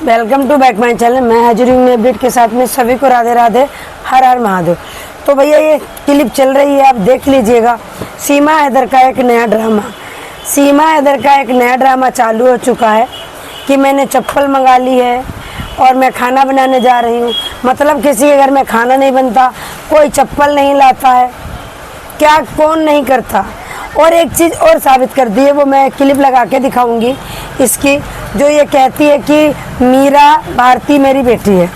Welcome to back my channel. मैं हाजिर हूँ नए अपडेट के साथ में। सभी को राधे राधे, हर हर महादेव। तो भैया ये क्लिप चल रही है, आप देख लीजिएगा। सीमा हैदर का एक नया ड्रामा चालू हो चुका है कि मैंने चप्पल मंगा ली है और मैं खाना बनाने जा रही हूँ। मतलब किसी के घर में खाना नहीं बनता, कोई चप्पल नहीं लाता है, क्या कौन नहीं करता। और एक चीज़ और साबित कर दी है, वो मैं क्लिप लगा के दिखाऊंगी इसकी, जो ये कहती है कि मीरा भारती मेरी बेटी है।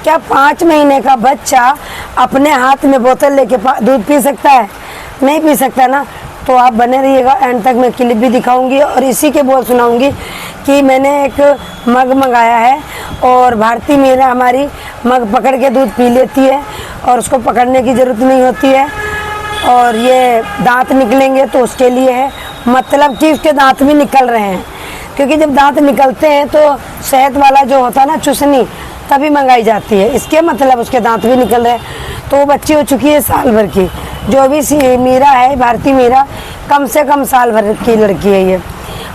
क्या 5 महीने का बच्चा अपने हाथ में बोतल लेके दूध पी सकता है? नहीं पी सकता ना। तो आप बने रहिएगा, एंड तक मैं क्लिप भी दिखाऊंगी और इसी के बोल सुनाऊंगी कि मैंने एक मग मंगाया है और भारती मीरा हमारी मग पकड़ के दूध पी लेती है और उसको पकड़ने की ज़रूरत नहीं होती है। और ये दांत निकलेंगे तो उसके लिए है, मतलब कि उसके दांत भी निकल रहे हैं, क्योंकि जब दांत निकलते हैं तो शहद वाला जो होता है ना, चुसनी, तभी मंगाई जाती है। इसके मतलब उसके दांत भी निकल रहे हैं। तो वो बच्ची हो चुकी है साल भर की। जो भी मीरा है, भारती मीरा, कम से कम साल भर की लड़की है ये।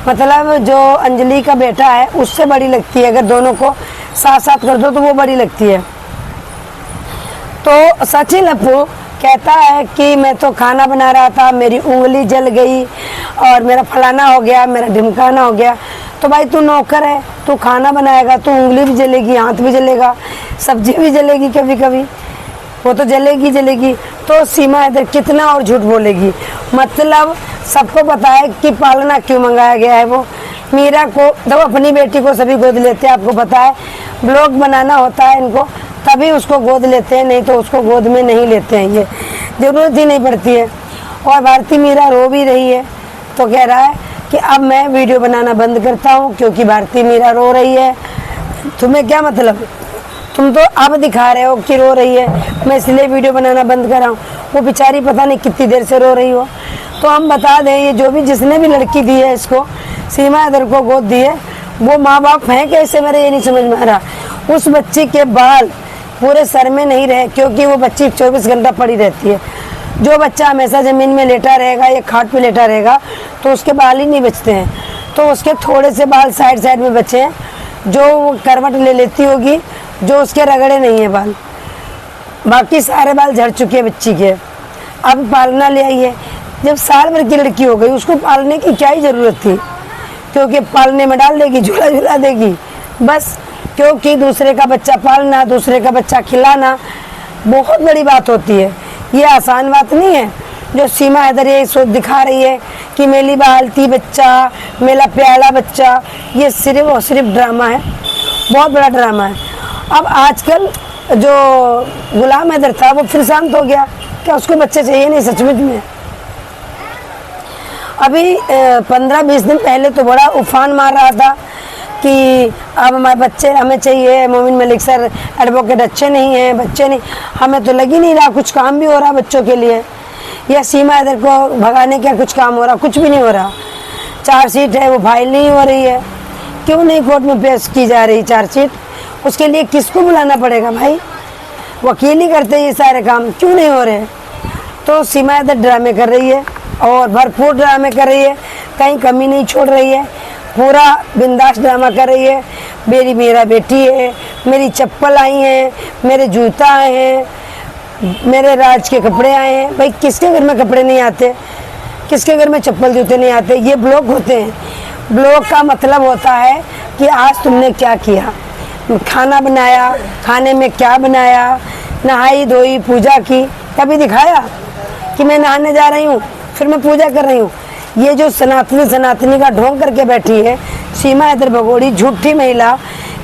मतलब जो अंजलि का बेटा है उससे बड़ी लगती है। अगर दोनों को साथ साथ कर दो तो वो बड़ी लगती है। तो सचिन लप्पू कहता है कि मैं तो खाना बना रहा था, मेरी उंगली जल गई और मेरा फलाना हो गया, मेरा ढिमकाना हो गया। तो भाई तू नौकर है, तू खाना बनाएगा तो उंगली भी जलेगी, हाथ भी जलेगा, सब्जी भी जलेगी, कभी कभी वो तो जलेगी। तो सीमा हैदर कितना और झूठ बोलेगी। मतलब सबको पता है कि पालना क्यों मंगाया गया है। वो मीरा को, जब अपनी बेटी को सभी गोद लेते हैं, आपको पता है, ब्लॉग बनाना होता है इनको तभी उसको गोद लेते हैं, नहीं तो उसको गोद में नहीं लेते हैं। ये ज़रूरत ही नहीं पड़ती है। और भारती मीरा रो भी रही है, तो कह रहा है कि अब मैं वीडियो बनाना बंद करता हूँ क्योंकि भारती मीरा रो रही है। तुम्हें क्या मतलब, तुम तो अब दिखा रहे हो कि रो रही है, मैं इसलिए वीडियो बनाना बंद कर रहा हूँ। वो बेचारी पता नहीं कितनी देर से रो रही हो। तो हम बता दें, ये जो भी जिसने भी लड़की दी है इसको, सीमा हैदर को गोद दी है, वो माँ बाप हैं कैसे, मेरे ये नहीं समझ में आ रहा। उस बच्ची के बाल पूरे सर में नहीं रहे, क्योंकि वो बच्ची 24 घंटा पड़ी रहती है। जो बच्चा हमेशा ज़मीन में लेटा रहेगा या खाट पे लेटा रहेगा तो उसके बाल ही नहीं बचते हैं। तो उसके थोड़े से बाल साइड में बचे हैं, जो वो करवट ले लेती होगी, जो उसके रगड़े नहीं है बाल। बाकी सारे बाल झड़ चुके हैं बच्ची के। अब पालना ले आई है। जब साल भर की लड़की हो गई, उसको पालने की क्या ही ज़रूरत थी, क्योंकि पालने में डाल देगी, झूला देगी बस। क्योंकि दूसरे का बच्चा पालना, दूसरे का बच्चा खिलाना बहुत बड़ी बात होती है, ये आसान बात नहीं है। जो सीमा हैदर ये सोच दिखा रही है कि मेरी बालती बच्चा, मेरा प्याला बच्चा, ये सिर्फ और सिर्फ ड्रामा है, बहुत बड़ा ड्रामा है। अब आजकल जो गुलाम हैदर था वो फिर शांत हो गया। क्या उसको बच्चे चाहिए नहीं सचमुच में? अभी 15-20 दिन पहले तो बड़ा उफान मार रहा था कि अब हमारे बच्चे हमें चाहिए, मोमिन मलिक सर एडवोकेट अच्छे नहीं हैं, बच्चे नहीं। हमें तो लग ही नहीं रहा कुछ काम भी हो रहा बच्चों के लिए, या सीमा हैदर को भगाने का कुछ काम हो रहा, कुछ भी नहीं हो रहा। चार्जशीट है वो फाइल नहीं हो रही है, क्यों नहीं कोर्ट में पेश की जा रही चार्जशीट? उसके लिए किसको बुलाना पड़ेगा भाई? वकील ही करते हैं ये सारे काम, क्यों नहीं हो रहे? तो सीमा हैदर ड्रामे कर रही है और भरपूर ड्रामे कर रही है, कहीं कमी नहीं छोड़ रही है, पूरा बिंदास ड्रामा कर रही है। मेरा बेटी है, मेरी चप्पल आई हैं, मेरे जूता आए हैं, मेरे राज के कपड़े आए हैं। भाई किसके घर में कपड़े नहीं आते, किसके घर में चप्पल जूते नहीं आते? ये ब्लॉग होते हैं। ब्लॉग का मतलब होता है कि आज तुमने क्या किया, खाना बनाया, खाने में क्या बनाया, नहाई धोई, पूजा की, कभी दिखाया कि मैं नहाने जा रही हूँ फिर मैं पूजा कर रही हूँ? ये जो सनातनी का ढोंग करके बैठी है सीमा हैदर भगोड़ी, झूठी महिला,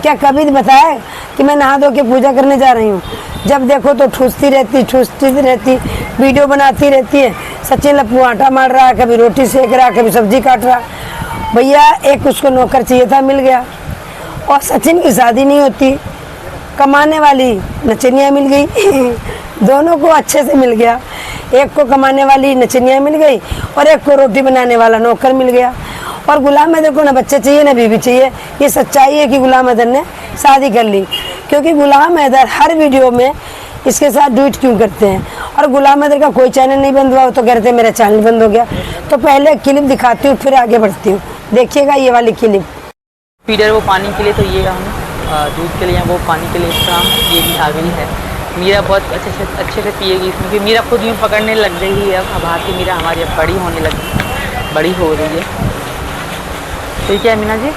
क्या कभी बताया कि मैं नहा धो के पूजा करने जा रही हूँ? जब देखो तो ठूसती रहती, वीडियो बनाती रहती है। सचिन लप्पू आटा मार रहा, कभी रोटी सेक रहा, कभी सब्जी काट रहा। भैया एक उसको नौकर चाहिए था, मिल गया। और सचिन की शादी नहीं होती, कमाने वाली नचनिया मिल गई दोनों को अच्छे से मिल गया। एक को कमाने वाली नचनिया मिल गई और एक को रोटी बनाने वाला नौकर मिल गया। और गुलाम हैदर को ना बच्चे चाहिए ना बीवी चाहिए। ये सच्चाई है कि गुलाम हैदर ने शादी कर ली, क्योंकि गुलाम हैदर हर वीडियो में इसके साथ ट्वीट क्यों करते हैं। और गुलाम हैदर का कोई चैनल नहीं बंद हुआ तो कहते हैं मेरा चैनल बंद हो गया। तो पहले क्लिप दिखाती हूँ फिर आगे बढ़ती हूँ, देखिएगा ये वाली क्लिप। फीडर वो पानी के लिए तो ये रहा। दूध के लिए वो पानी के लिए इसका ये भी आ गई है। मीरा बहुत अच्छे से पिएगी इसमें, क्योंकि मीरा खुद यूँ पकड़ने लग गई है। अब भारती मीरा हमारी अब बड़ी होने लगी, बड़ी हो रही है। ठीक है मीना जी,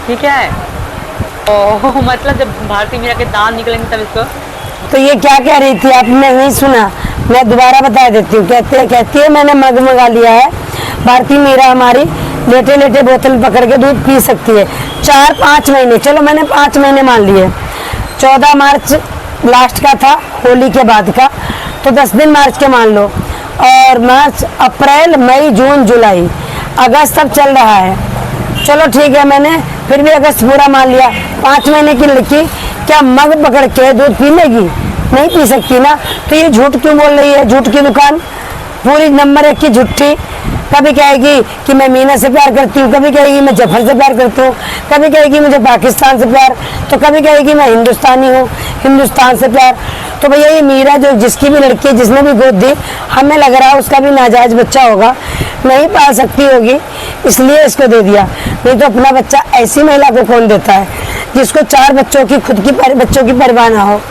ये क्या है? ओह, मतलब जब भारती मीरा के दांत निकलेंगे तब इसको। तो ये क्या कह रही थी, आपने नहीं सुना? मैं दोबारा बता देती हूँ। कहती है मैंने मग मंगा लिया है, भारती मीरा हमारी लेटे लेटे बोतल पकड़ के दूध पी सकती है 4-5 महीने। चलो मैंने 5 महीने मान लिए। 14 मार्च लास्ट का था, होली के बाद का, तो 10 दिन मार्च के मान लो। और मार्च, अप्रैल, मई, जून, जुलाई, अगस्त तक चल रहा है। चलो ठीक है, मैंने फिर भी अगस्त पूरा मान लिया। 5 महीने की लड़की क्या मग पकड़ के दूध पी लेगी? नहीं पी सकती ना। तो ये झूठ क्यों बोल रही है? झूठ की दुकान, पूरी नंबर 1 की झूठी। कभी कहेगी कि मैं मीना से प्यार करती हूँ, कभी कहेगी मैं जफर से प्यार करती हूँ, कभी कहेगी मुझे पाकिस्तान से प्यार, तो कभी कहेगी मैं हिंदुस्तानी हूँ, हिंदुस्तान से प्यार। तो भैया ये मीरा जो जिसकी भी लड़की जिसने भी गोद दी, हमें लग रहा है उसका भी नाजायज बच्चा होगा, नहीं पाल सकती होगी, इसलिए इसको दे दिया। नहीं तो अपना बच्चा ऐसी महिला को कौन देता है जिसको 4 बच्चों की, खुद की बच्चों की परवाह ना हो।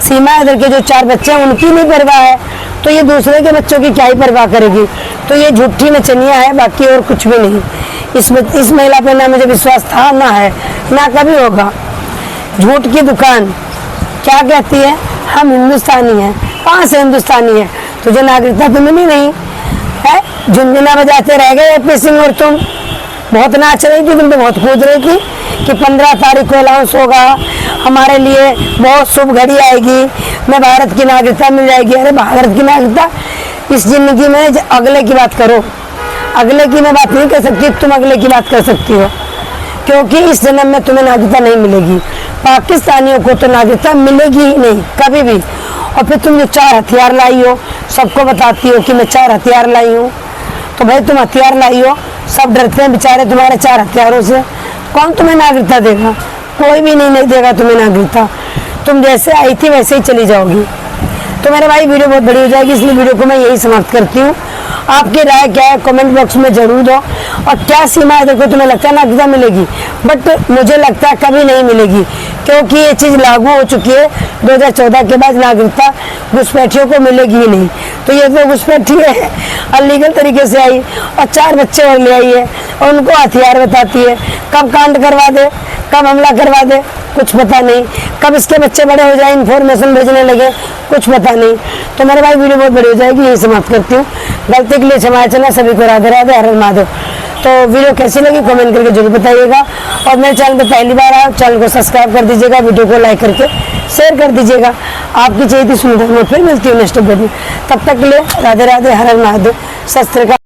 सीमा इधर के जो 4 बच्चे हैं उनकी नहीं परवाह है, तो ये दूसरे के बच्चों की क्या ही परवाह करेगी? तो ये झूठी नचनिया है, बाकी और कुछ भी नहीं। इस महिला पे ना मुझे विश्वास था, ना है, ना कभी होगा। झूठ की दुकान। क्या कहती है? हम हिंदुस्तानी हैं। कहाँ से हिंदुस्तानी है? तुझे नागरिकता तो मिली नहीं है। झुंझुना बजाते रह गए AP सिंह, और तुम बहुत नाच रही थी, तुम तो बहुत कूद रही थी कि 15 तारीख को अलाउंस होगा, हमारे लिए बहुत शुभ घड़ी आएगी, मैं भारत की नागरिकता मिल जाएगी। अरे भारत की नागरिकता इस जिंदगी में अगले की बात करो, अगले की मैं बात नहीं कर सकती, तुम अगले की बात कर सकती हो, क्योंकि इस जन्म में तुम्हें नागरिकता नहीं मिलेगी। पाकिस्तानियों को तो नागरिकता मिलेगी ही नहीं कभी भी। और फिर तुम जो 4 हथियार लाई हो, सबको बताती हो कि मैं 4 हथियार लाई हूँ, तो भाई तुम हथियार लाई हो, सब डरते हैं बेचारे तुम्हारे 4 हथियारों से। कौन तुम्हें नागरिकता देगा? कोई भी नहीं देगा तुम्हें नागरिकता। तुम जैसे आई थी वैसे ही चली जाओगी। तो मेरे भाई वीडियो बहुत बड़ी हो जाएगी, इसलिए वीडियो को मैं यही समाप्त करती हूँ। आपकी राय क्या है कमेंट बॉक्स में जरूर दो। और क्या सीमा है देखो, तुम्हें लगता है नागरिकता मिलेगी, बट मुझे लगता है कभी नहीं मिलेगी, क्योंकि ये चीज़ लागू हो चुकी है 2014 के बाद। नागरिकता घुसपैठियों को मिलेगी ही नहीं। तो ये तो घुसपैठी है, अनलीगल तरीके से आई और 4 बच्चे और ले आई है, और उनको हथियार बताती है। कब कांड करवा दे, कब हमला करवा दे, कुछ पता नहीं। कब इसके बच्चे बड़े हो जाए, इन्फॉर्मेशन भेजने लगे, कुछ पता नहीं। तो मेरे भाई वीडियो बहुत बड़ी हो जाएगी, यही समाप्त करती हूँ। गलती के लिए क्षमा याचना, सभी को राधे राधे, हर हर महादेव। तो वीडियो कैसी लगी कमेंट करके जरूर बताइएगा। और मेरे चैनल पर पहली बार आए, चैनल को सब्सक्राइब कर दीजिएगा, वीडियो को लाइक करके शेयर कर दीजिएगा। आपकी चाहिए थी सुविधा में फिर मिलती हूँ नेक्स्ट वीडियो में। तब तक के लिए राधे राधे, हर हर महादेव, शस्त्र का